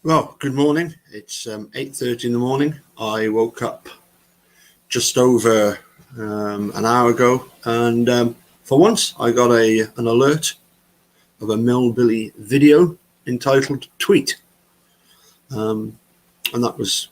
Well, good morning. It's 8:30 in the morning. I woke up just over an hour ago, and for once I got an alert of a Millbilly video entitled "Tweet," and that was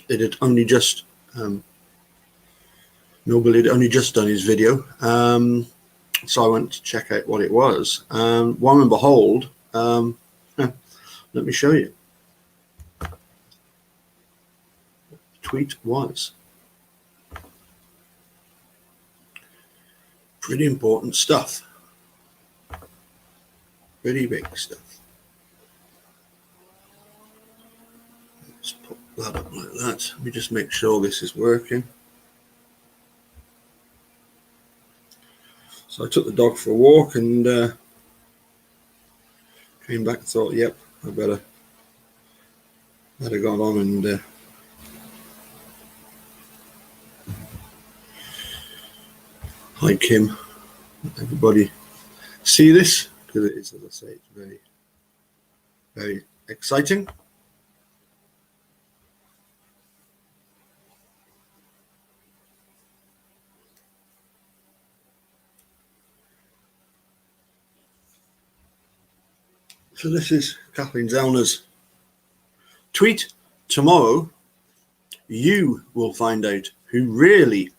it had only just Millbilly had only just done his video, so I went to check out what it was, and lo and behold. Let me show you. The tweet was pretty important stuff. Pretty big stuff. Let's put that up like that. Let me just make sure this is working. So I took the dog for a walk and came back and thought, yep, I better go on and hi Kim. Everybody see this, because it is, as I say, it's very, very exciting. So this is Kathleen Zellner's tweet. Tomorrow, you will find out who really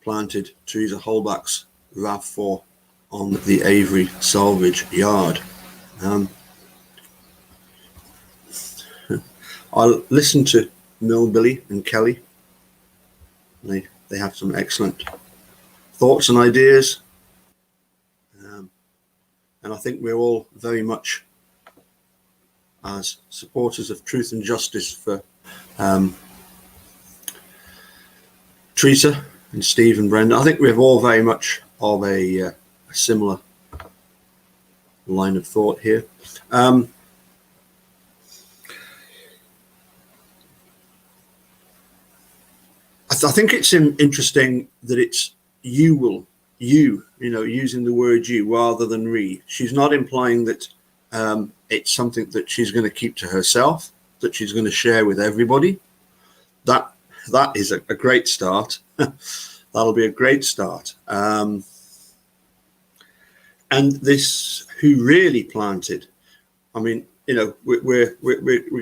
planted Teresa Holbach's RAV4 on the Avery salvage yard. I'll listen to Millbilly and Kelly. They have some excellent thoughts and ideas. And I think we're all very much, as supporters of truth and justice for Teresa and Steve and Brenda, I think we have all very much of a similar line of thought here. I think it's interesting that it's you, using the word you rather than re. She's not implying that it's something that she's going to keep to herself, that she's going to share with everybody. That is a great start. That'll be a great start. And this who really planted, I mean, we're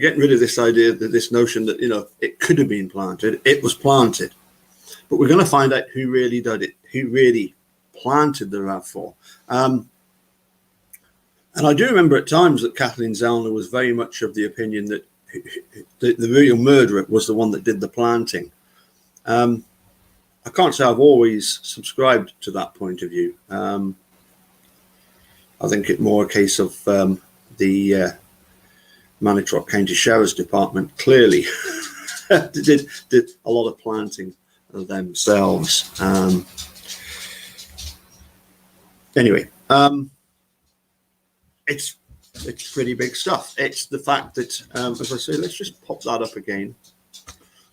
getting rid of this idea, that this notion that, it could have been planted. It was planted. But we're going to find out who really did it, who really planted the RAV4. And I do remember at times that Kathleen Zellner was very much of the opinion that the real murderer was the one that did the planting. I can't say I've always subscribed to that point of view. I think it's more a case of the Manitou County Sheriff's Department clearly did a lot of planting themselves. Anyway, it's pretty big stuff. It's the fact that, as I say, let's just pop that up again.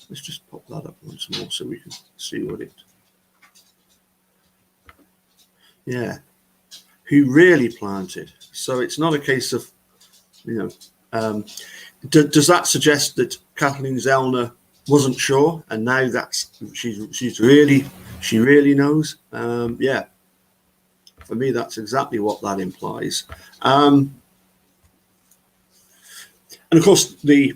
Let's just pop that up once more so we can see what it. Yeah, who really planted. So it's not a case of, does that suggest that Kathleen Zellner wasn't sure, and now that's she really knows? Yeah, for me that's exactly what that implies. And of course we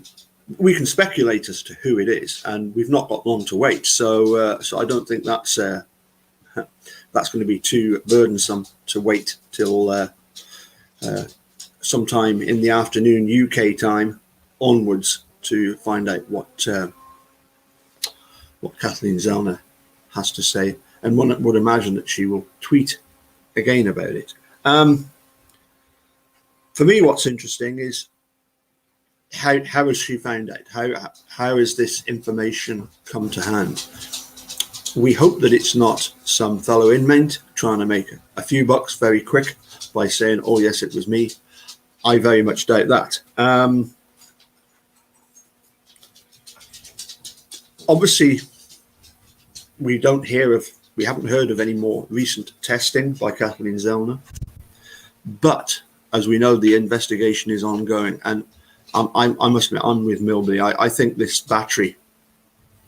can speculate as to who it is, and we've not got long to wait. So I don't think that's going to be too burdensome to wait till sometime in the afternoon UK time onwards to find out what Kathleen Zellner has to say, and one would imagine that she will tweet again about it. For me, what's interesting is how has she found out? How has this information come to hand? We hope that it's not some fellow inmate trying to make a few bucks very quick by saying, "Oh yes, it was me." I very much doubt that. Obviously, we haven't heard of any more recent testing by Kathleen Zellner, but as we know, the investigation is ongoing, and I must admit, I'm with Milby. I think this battery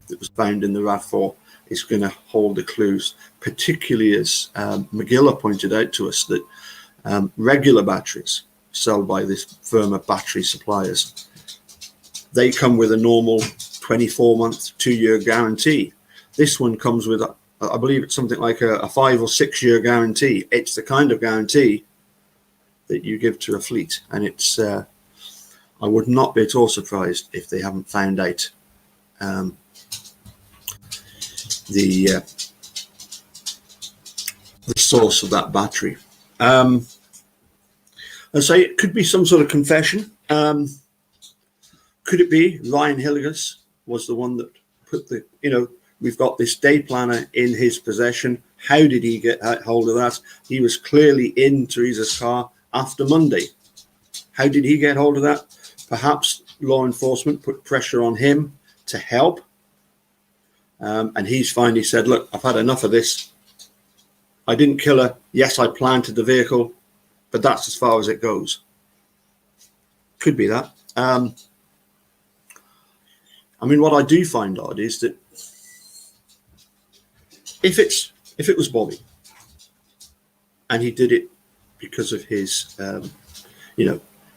that was found in the RAV4 is going to hold the clues, particularly as McGilla pointed out to us that regular batteries sold by this firm of battery suppliers, they come with a normal 24-month, 2-year guarantee. This one comes with, I believe it's something like a 5 or 6 year guarantee. It's the kind of guarantee that you give to a fleet, and it's I would not be at all surprised if they haven't found out the source of that battery. I say it could be some sort of confession. Could it be Ryan Hilligus was the one that put the, we've got this day planner in his possession. How did he get hold of that? He was clearly in Teresa's car after Monday. How did he get hold of that? Perhaps law enforcement put pressure on him to help. And he's finally said, look, I've had enough of this. I didn't kill her. Yes, I planted the vehicle, but that's as far as it goes. Could be that. I mean, what I do find odd is that if it was Bobby and he did it because of his,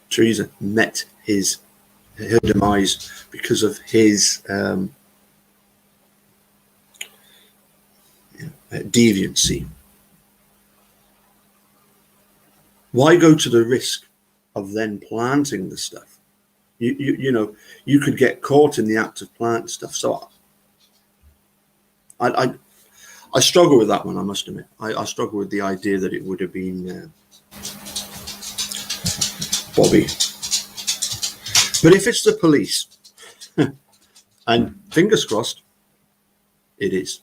Teresa met her demise because of his deviancy. Why go to the risk of then planting the stuff? You could get caught in the act of planting stuff. So I struggle with that one, I must admit. I struggle with the idea that it would have been Bobby. But if it's the police, and fingers crossed, it is.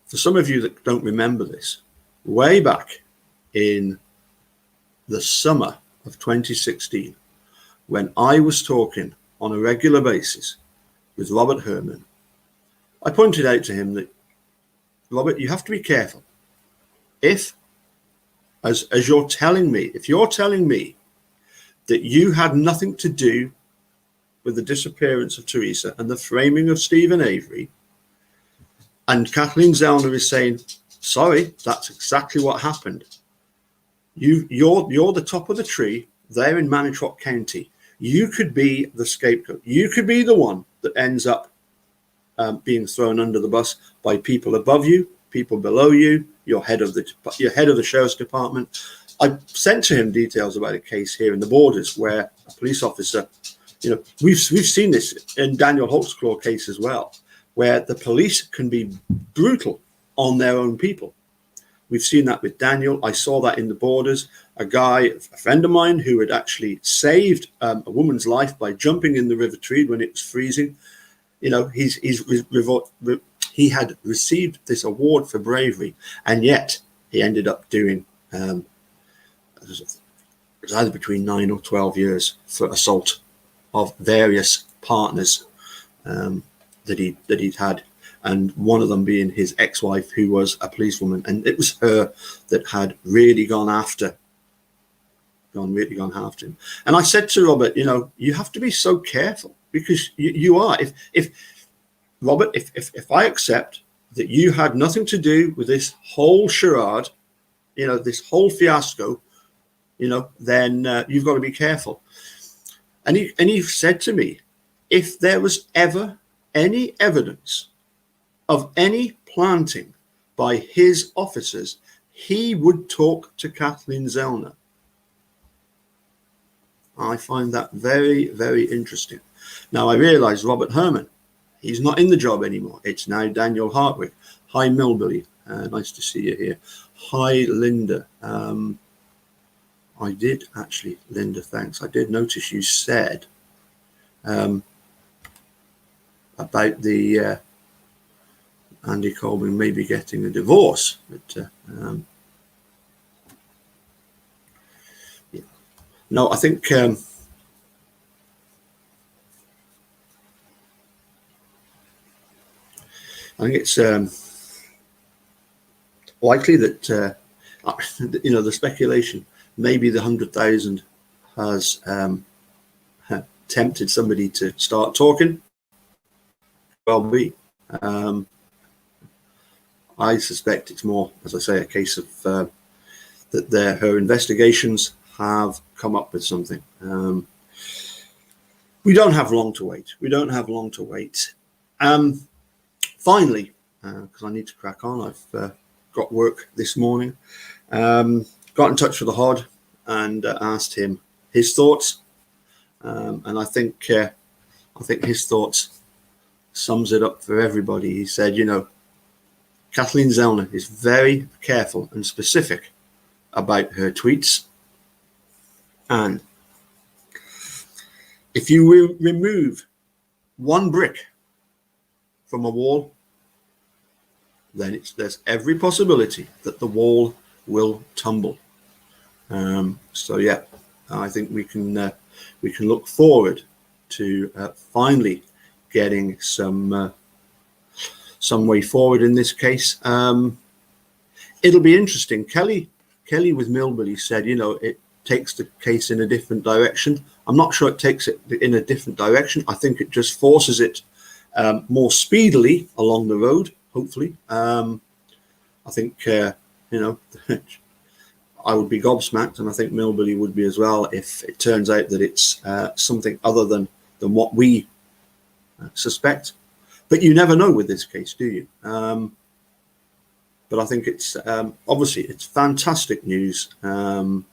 For some of you that don't remember this, way back in the summer of 2016, when I was talking on a regular basis with Robert Herman, I pointed out to him that, Robert, you have to be careful. As you're telling me, if you're telling me that you had nothing to do with the disappearance of Teresa and the framing of Stephen Avery, and Kathleen Zellner is saying, sorry, that's exactly what happened. You're the top of the tree there in Manitowoc County. You could be the scapegoat. You could be the one that ends up being thrown under the bus by people above you, people below you, your head of the sheriff's department. I sent to him details about a case here in the Borders where a police officer, we've seen this in Daniel Holtzclaw case as well, where the police can be brutal on their own people. We've seen that with Daniel. I saw that in the Borders. A friend of mine who had actually saved a woman's life by jumping in the River Tweed when it was freezing. He had received this award for bravery, and yet he ended up doing it was either between 9 or 12 years for assault of various partners that he'd had, and one of them being his ex-wife, who was a policewoman, and it was her that had really gone after him. And I said to Robert, you have to be so careful, because you are. If Robert, if I accept that you had nothing to do with this whole charade, this whole fiasco, then you've got to be careful. And he said to me, if there was ever any evidence of any planting by his officers, he would talk to Kathleen Zellner. I find that very, very interesting. Now, I realize Robert Herman, he's not in the job anymore. It's now Daniel Hartwig. Hi, Millbilly. Nice to see you here. Hi, Linda. I did actually, Linda, thanks. I did notice you said about the Andy Colvin maybe getting a divorce. But yeah. No, I think it's likely that the speculation, maybe the 100,000 has tempted somebody to start talking. Well, I suspect it's more, as I say, a case of that her investigations have come up with something. We don't have long to wait. We don't have long to wait. Finally, because I need to crack on, I've got work this morning. Got in touch with the Hod and asked him his thoughts, and I think his thoughts sums it up for everybody. He said, Kathleen Zellner is very careful and specific about her tweets, and if you remove one brick from a wall, then there's every possibility that the wall will tumble. So yeah, I think we can look forward to finally getting some way forward in this case. It'll be interesting. Kelly with Millbilly said, it takes the case in a different direction. I'm not sure it takes it in a different direction. I think it just forces it more speedily along the road, hopefully. I think, I would be gobsmacked, and I think Millbilly would be as well, if it turns out that it's something other than what we suspect. But you never know with this case, do you? But I think it's obviously it's fantastic news, and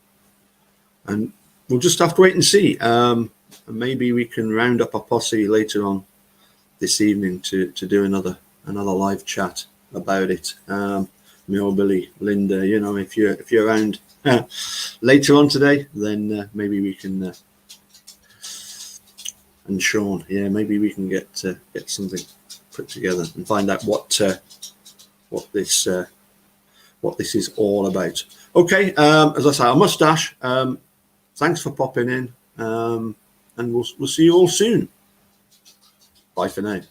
we'll just have to wait and see. And maybe we can round up a posse later on this evening to do another live chat about it. Millbilly, Linda, if you're around later on today, then maybe we can. And Sean, maybe we can get something put together and find out what this is all about. Okay, as I say, I must dash. Thanks for popping in, and we'll see you all soon. Bye for now.